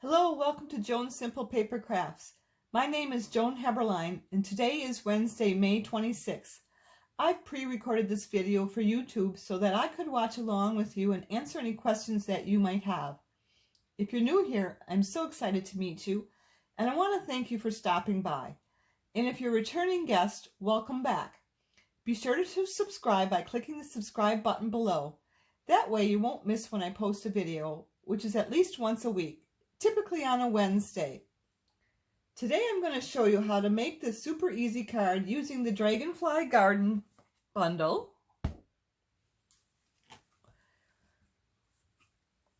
Hello, welcome to Joan's Simple Paper Crafts. My name is Joan Heberlein and today is Wednesday, May 26th. I've pre-recorded this video for YouTube so that I could watch along with you and answer any questions that you might have. If you're new here, I'm so excited to meet you and I want to thank you for stopping by. And if you're a returning guest, welcome back. Be sure to subscribe by clicking the subscribe button below. That way you won't miss when I post a video, which is at least once a week. Typically on a Wednesday. Today I'm going to show you how to make this super easy card using the Dragonfly Garden bundle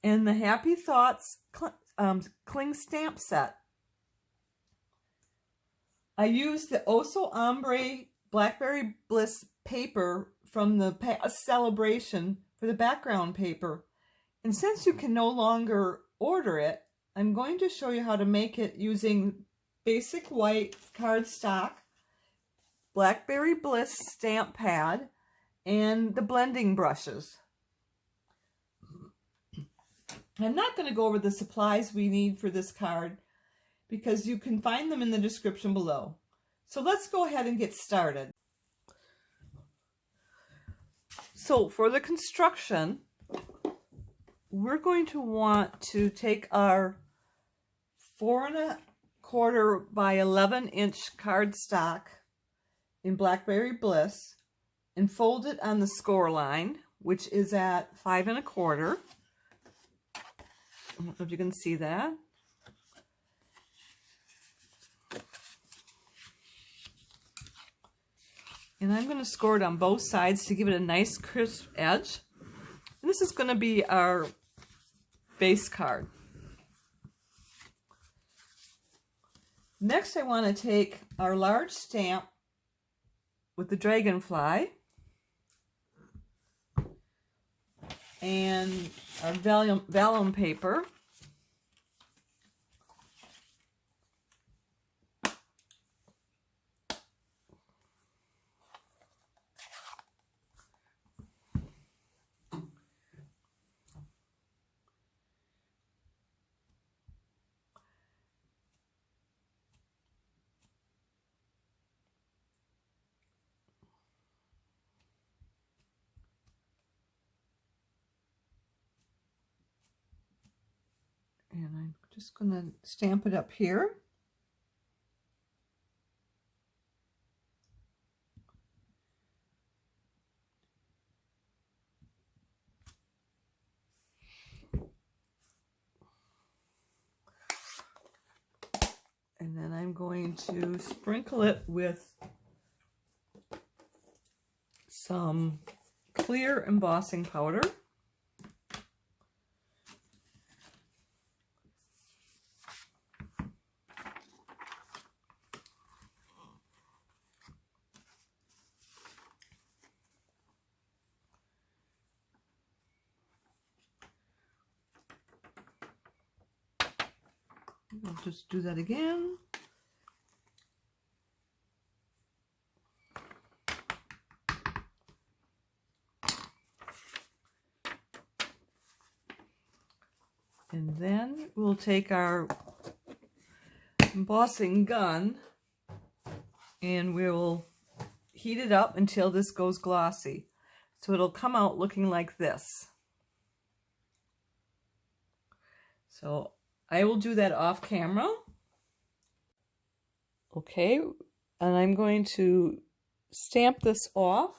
and the Happy Thoughts cling stamp set. I used the Ombre Blackberry Bliss paper from the SALE-a-bration for the background paper, and since you can no longer order it, I'm going to show you how to make it using Basic White Cardstock, Blackberry Bliss stamp pad, and the blending brushes. I'm not going to go over the supplies we need for this card because you can find them in the description below. So let's go ahead and get started. So for the construction, we're going to want to take our 4¼ by 11" cardstock in Blackberry Bliss and fold it on the score line, which is at 5¼ I don't know if you can see that. And I'm going to score it on both sides to give it a nice crisp edge. And this is going to be our base card. Next, I want to take our large stamp with the Dragonfly and our Vellum paper. And I'm just going to stamp it up here. And then I'm going to sprinkle it with some clear embossing powder. I'll just do that again. And then we'll take our embossing gun and we'll heat it up until this goes glossy. So it'll come out looking like this. So I will do that off camera. Okay, and I'm going to stamp this off.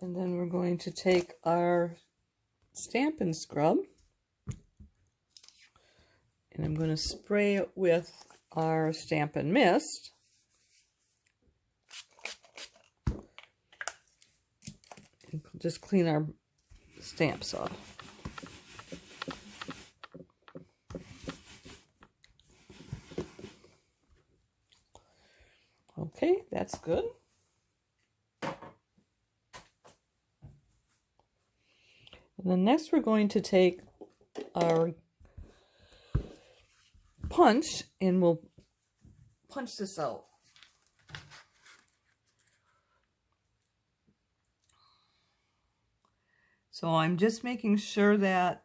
And then we're going to take our Stampin' scrub and I'm going to spray it with our Stampin' mist. And just clean our stamps off. Okay, that's good. And then next we're going to take our punch and we'll punch this out. So I'm just making sure that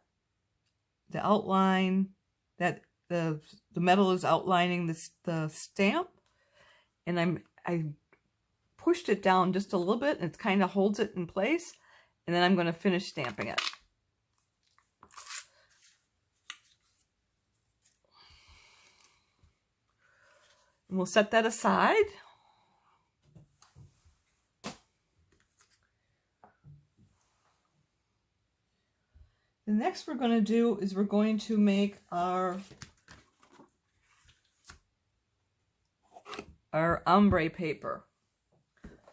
the outline, that the metal is outlining the stamp, and I pushed it down just a little bit, and it kind of holds it in place, and then I'm going to finish stamping it. And we'll set that aside. The next we're going to do is we're going to make our ombre paper.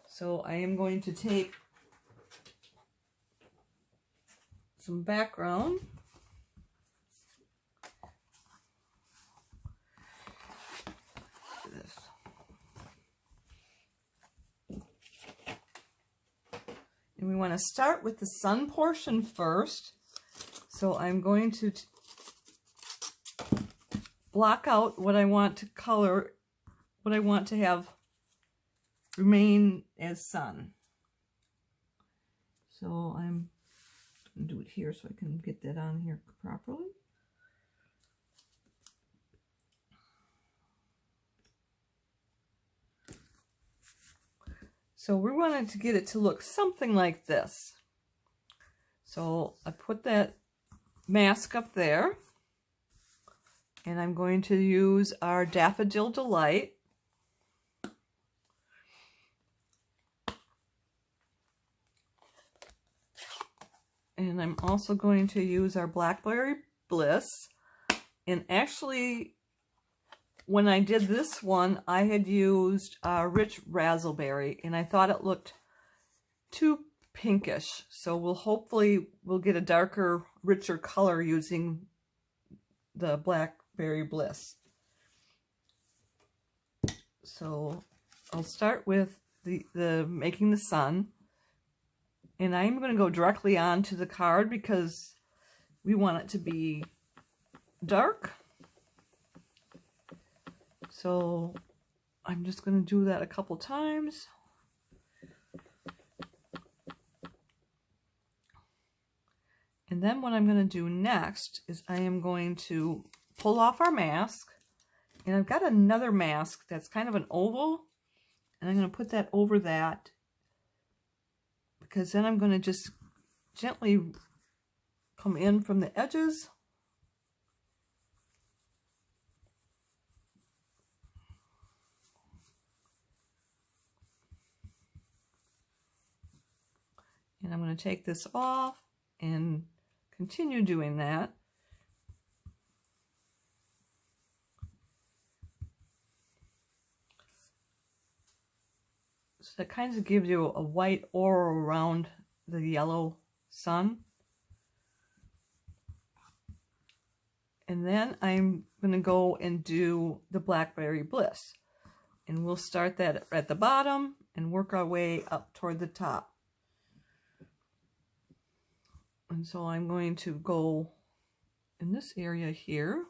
So I am going to take some background. And we want to start with the sun portion first. So I'm going to block out what I want to color, what I want to have remain as sun. So I'm going to do it here so I can get that on here properly. So we wanted to get it to look something like this. So I put that mask up there, and I'm going to use our Daffodil Delight. And I'm also going to use our Blackberry Bliss. And actually, when I did this one, I had used Rich Razzleberry, and I thought it looked too pinkish. So we'll get a darker, richer color using the Blackberry Bliss. So I'll start with the making the sun. And I'm going to go directly onto the card because we want it to be dark. So I'm just going to do that a couple times. And then what I'm going to do next is I am going to pull off our mask. And I've got another mask that's kind of an oval. And I'm going to put that over that, because then I'm going to just gently come in from the edges. And I'm going to take this off and continue doing that. So that kind of gives you a white aura around the yellow sun. And then I'm going to go and do the Blackberry Bliss. And we'll start that at the bottom and work our way up toward the top. And so I'm going to go in this area here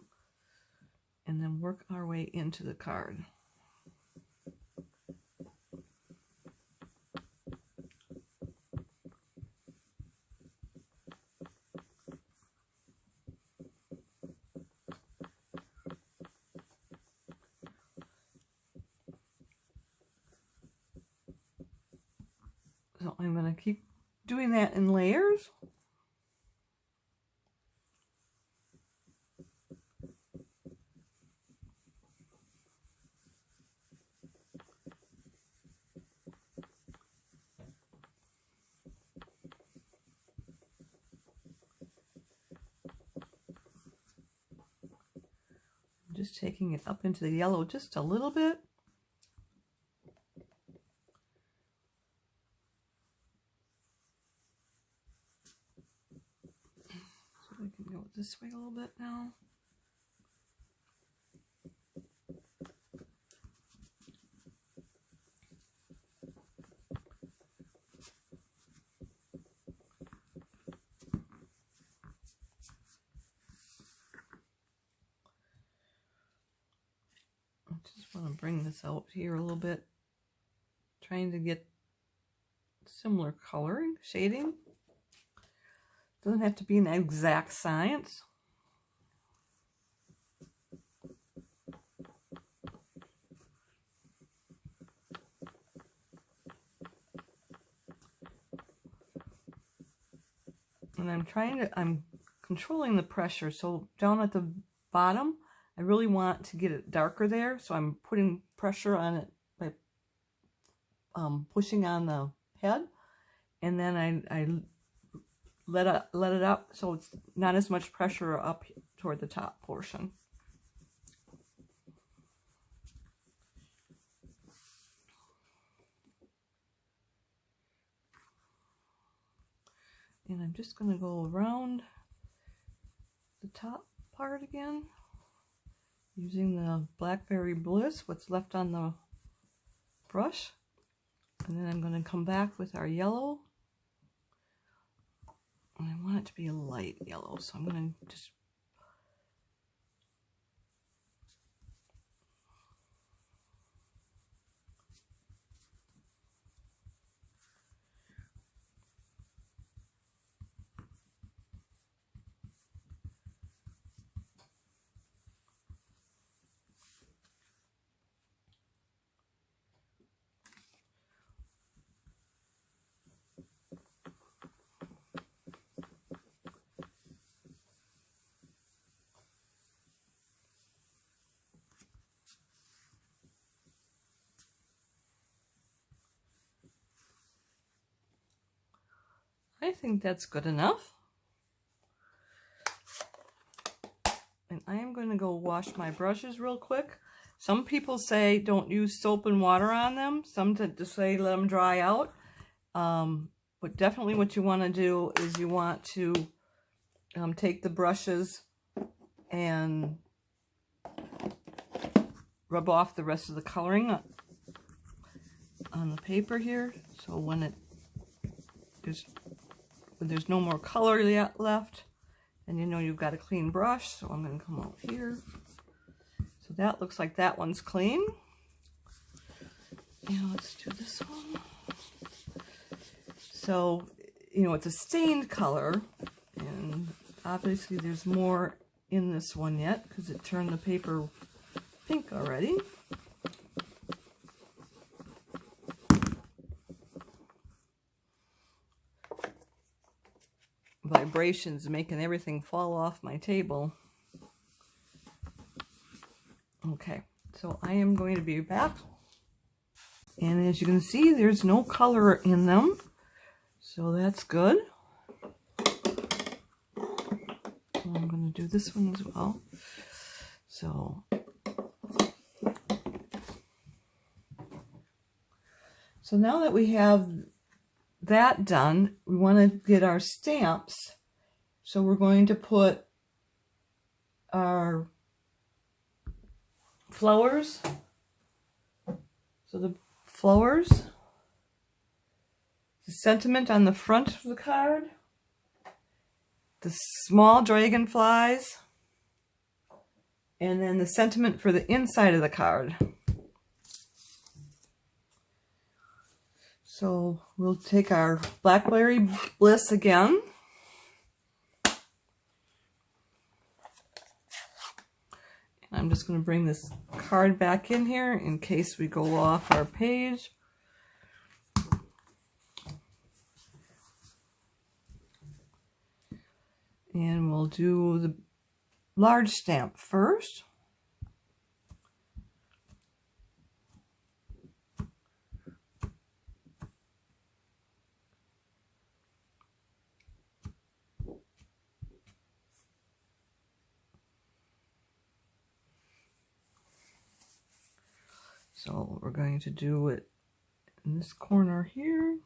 and then work our way into the card. So I'm going to keep doing that in layers. Just taking it up into the yellow just a little bit. So we can go this way a little bit now. want to bring this out here a little bit, trying to get similar coloring, shading. Doesn't have to be an exact science. And I'm controlling the pressure. So down at the bottom, I really want to get it darker there. So I'm putting pressure on it by pushing on the head. And then I let it up so it's not as much pressure up toward the top portion. And I'm just going to go around the top part again using the Blackberry Bliss, what's left on the brush. And then I'm going to come back with our yellow. And I want it to be a light yellow, so I'm going to just I think that's good enough. And I am going to go wash my brushes real quick. Some people say don't use soap and water on them. Some to say let them dry out. But definitely what you want to do is you want to take the brushes and rub off the rest of the coloring on the paper here. So when there's no more color yet left, and you know you've got a clean brush. So I'm going to come out here. So that looks like that one's clean. And let's do this one. So, you know, it's a stained color, and obviously there's more in this one yet because it turned the paper pink already. Vibrations making everything fall off my table. Okay, so I am going to be back, and as you can see, there's no color in them, so that's good. I'm going to do this one as well. So now that we have that done, we want to get our stamps. So we're going to put our flowers. So the flowers, the sentiment on the front of the card, the small dragonflies, and then the sentiment for the inside of the card. So we'll take our Blackberry Bliss again. And I'm just going to bring this card back in here in case we go off our page. And we'll do the large stamp first. So we're going to do it in this corner here.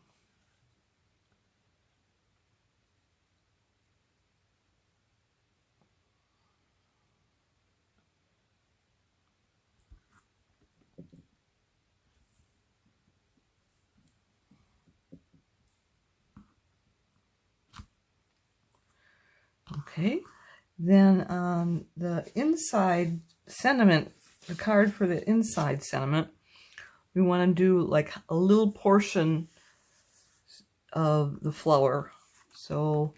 Okay, then on the inside sentiment the card for the inside sentiment, we want to do like a little portion of the flower. So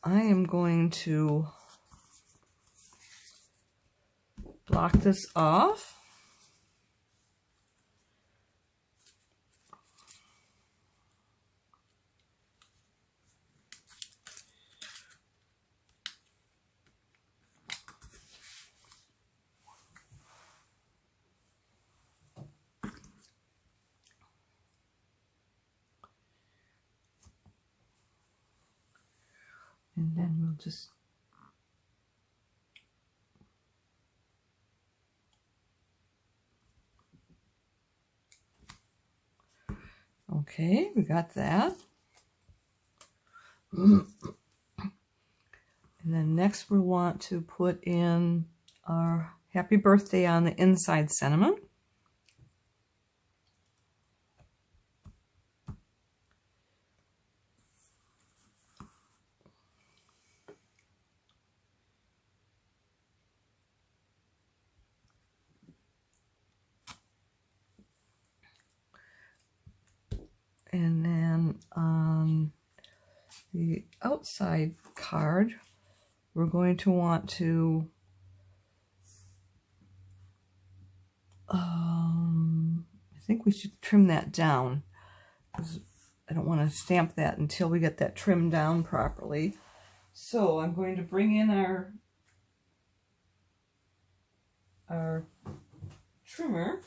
I am going to block this off. And then we'll just okay, we got that. And then next we want to put in our happy birthday on the inside sentiment. And then on the outside card, we're going to want to I think we should trim that down, because I don't want to stamp that until we get that trimmed down properly. So I'm going to bring in our trimmer.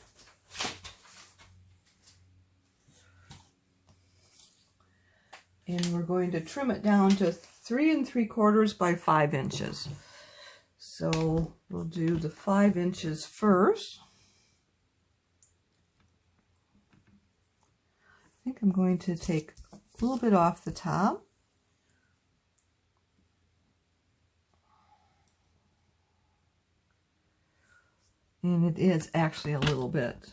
And we're going to trim it down to 3 3/4 by 5 inches. So we'll do the 5 inches first. I think I'm going to take a little bit off the top. And it is actually a little bit.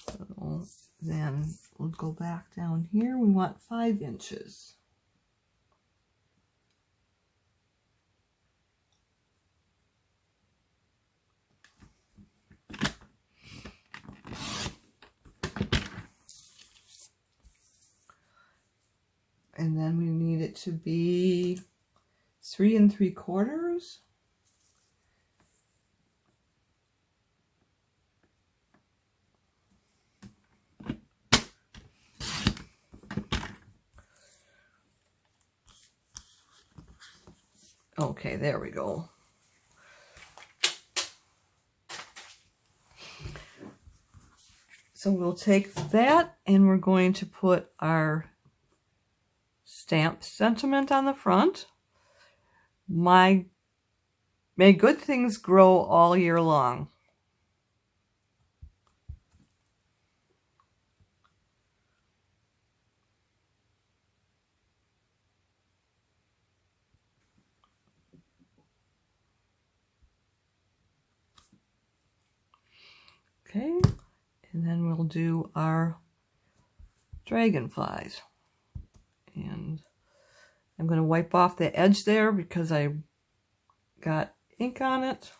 So then we'll go back down here. We want 5 inches. And then we need it to be 3 3/4. Okay, there we go. So we'll take that and we're going to put our stamp sentiment on the front. May good things grow all year long. Okay, and then we'll do our dragonflies. And I'm going to wipe off the edge there because I got ink on it.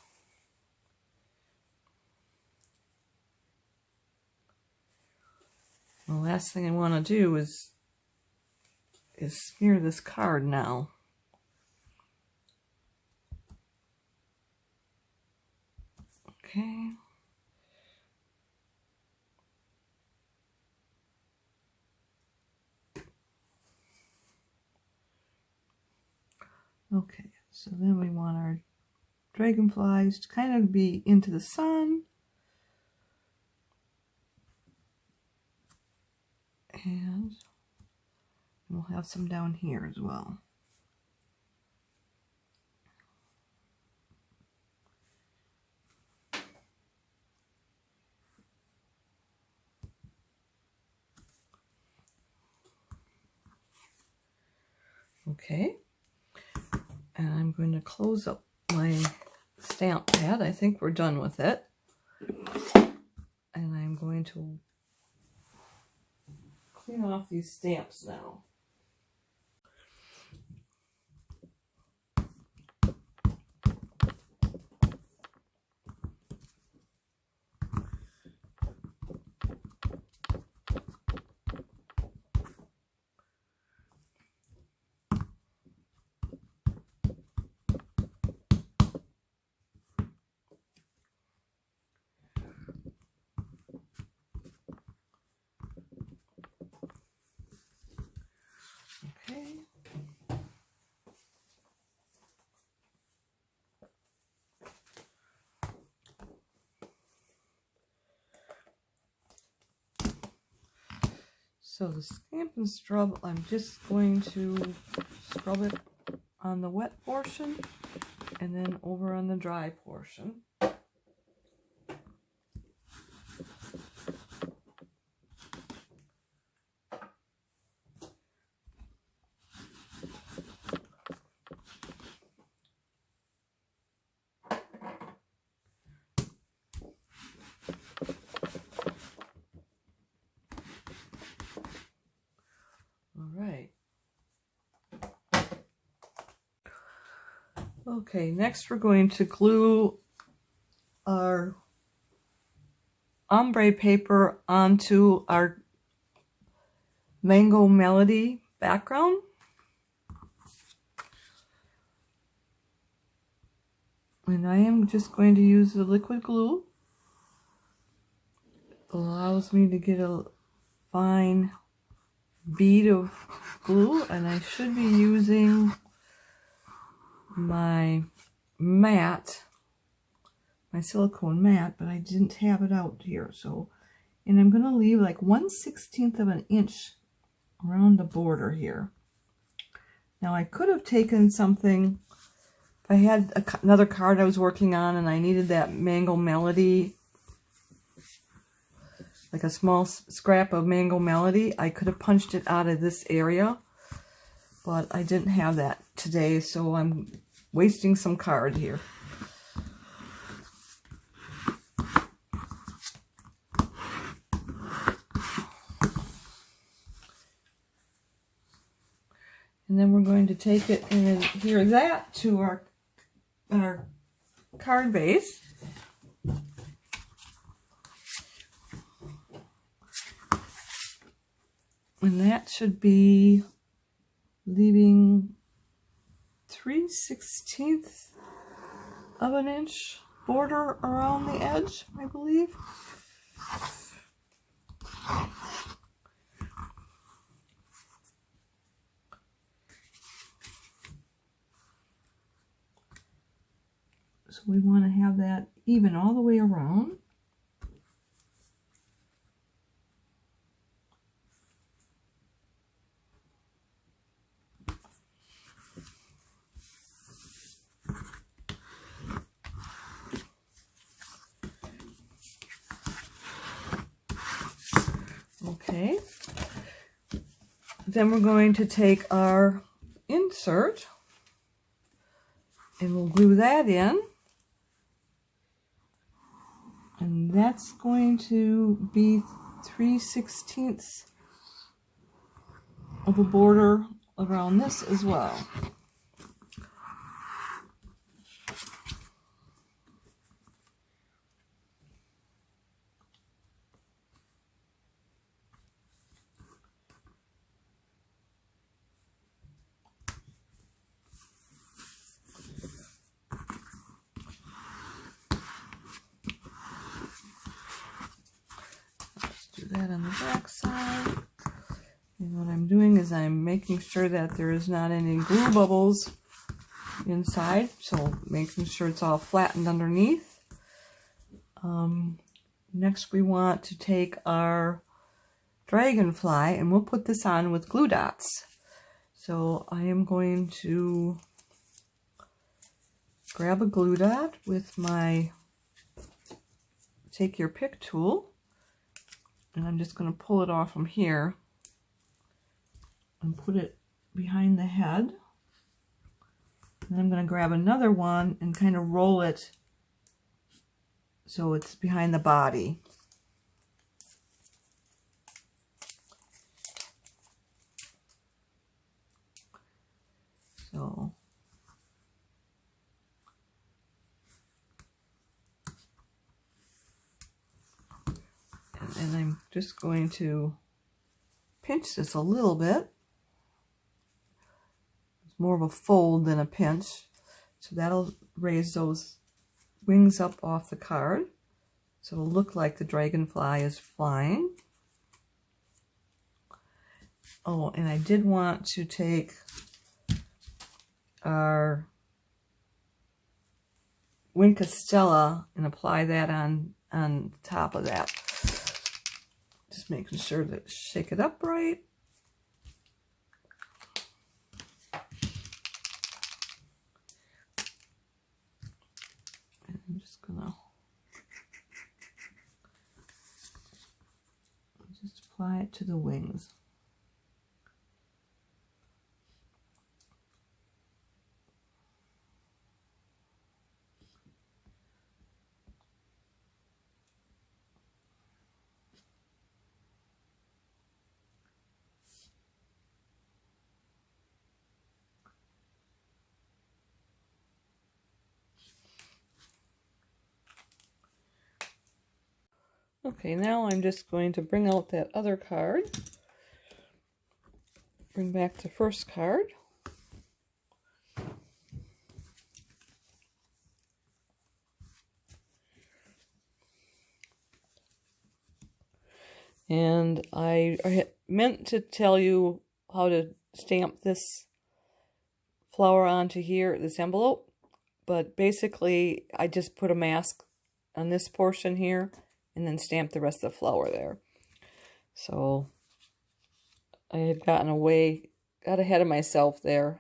The last thing I want to do is smear this card now. Okay. Okay, so then we want our dragonflies to kind of be into the sun. And we'll have some down here as well. Okay. And I'm going to close up my stamp pad. I think we're done with it. And I'm going to clean off these stamps now. So the Stampin' Scrub, I'm just going to scrub it on the wet portion and then over on the dry portion. Okay, next we're going to glue our ombre paper onto our Mango Melody background. And I am just going to use the liquid glue. It allows me to get a fine bead of glue, and I should be using my mat, my silicone mat, but I didn't have it out here. So, and I'm going to leave like 1/16 of an inch around the border here. Now I could have taken something, if I had another card I was working on and I needed that Mango Melody, like a small scrap of Mango Melody, I could have punched it out of this area, but I didn't have that today, so I'm wasting some card here. And then we're going to take it and adhere that to our card base. And that should be leaving 3/16 of an inch border around the edge, I believe. So we want to have that even all the way around. Okay, then we're going to take our insert and we'll glue that in, and that's going to be 3/16 of a border around this as well. That on the back side, and what I'm doing is I'm making sure that there is not any glue bubbles inside, so making sure it's all flattened underneath. Next we want to take our Dragonfly and we'll put this on with glue dots. So I am going to grab a glue dot with my take your pick tool, and I'm just going to pull it off from here and put it behind the head. And I'm going to grab another one and kind of roll it so it's behind the body. So and I'm just going to pinch this a little bit. It's more of a fold than a pinch, so that'll raise those wings up off the card, so it'll look like the dragonfly is flying. Oh, and I did want to take our Stella and apply that on top of that Just making sure to shake it up right. And I'm just gonna just apply it to the wings. Okay, now I'm just going to bring out that other card. Bring back the first card. And I meant to tell you how to stamp this flower onto here, this envelope, but basically I just put a mask on this portion here and then stamp the rest of the flower there. So I had got ahead of myself there.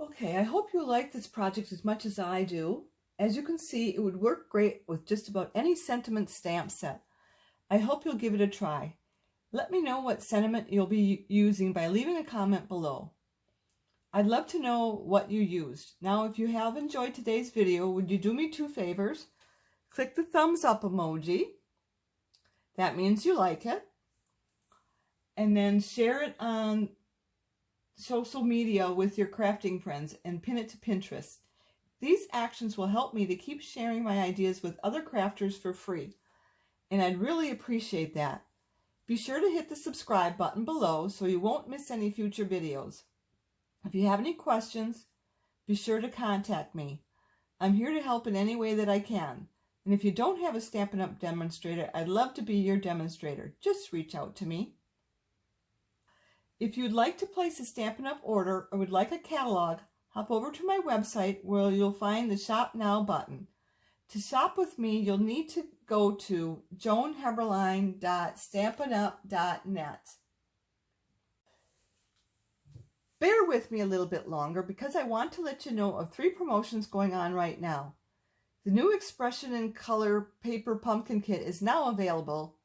Okay, I hope you like this project as much as I do. As you can see, it would work great with just about any sentiment stamp set. I hope you'll give it a try. Let me know what sentiment you'll be using by leaving a comment below. I'd love to know what you used. Now, if you have enjoyed today's video, would you do me 2 favors? Click the thumbs up emoji. That means you like it. And then share it on social media with your crafting friends and pin it to Pinterest. These actions will help me to keep sharing my ideas with other crafters for free, and I'd really appreciate that. Be sure to hit the subscribe button below so you won't miss any future videos. If you have any questions, be sure to contact me. I'm here to help in any way that I can. And if you don't have a Stampin' Up! Demonstrator, I'd love to be your demonstrator. Just reach out to me. If you'd like to place a Stampin' Up! Order or would like a catalog, hop over to my website where you'll find the Shop Now button. To shop with me, you'll need to go to joanheberlein.stampinup.net. Bear with me a little bit longer because I want to let you know of 3 promotions going on right now. The new Expression in Color Paper Pumpkin Kit is now available.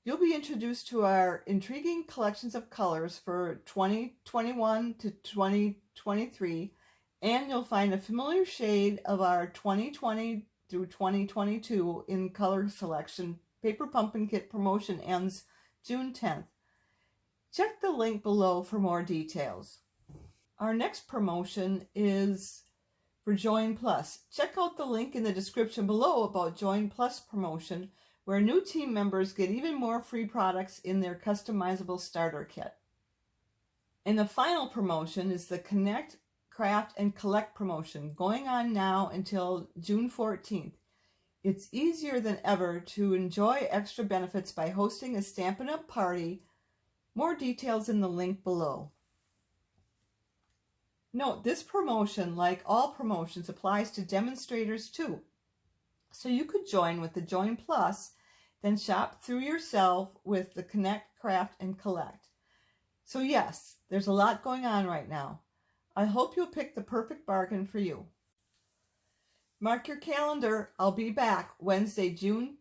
You'll be introduced to our intriguing collections of colors for 2021 to 2023, and you'll find a familiar shade of our 2020 through 2022 in color selection. Paper Pumpkin Kit promotion ends June 10th. Check the link below for more details. Our next promotion is for Join Plus. Check out the link in the description below about Join Plus promotion, where new team members get even more free products in their customizable starter kit. And the final promotion is the Connect, Craft, and Collect promotion, going on now until June 14th. It's easier than ever to enjoy extra benefits by hosting a Stampin' Up! Party. More details in the link below. Note, this promotion, like all promotions, applies to demonstrators too. So you could join with the Join Plus, then shop through yourself with the Connect, Craft, and Collect. So yes, there's a lot going on right now. I hope you'll pick the perfect bargain for you. Mark your calendar. I'll be back Wednesday, June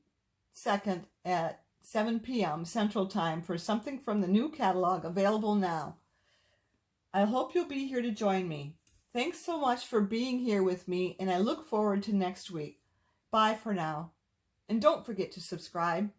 2nd at 7 p.m. Central Time for something from the new catalog available now. I hope you'll be here to join me. Thanks so much for being here with me, and I look forward to next week. Bye for now. And don't forget to subscribe.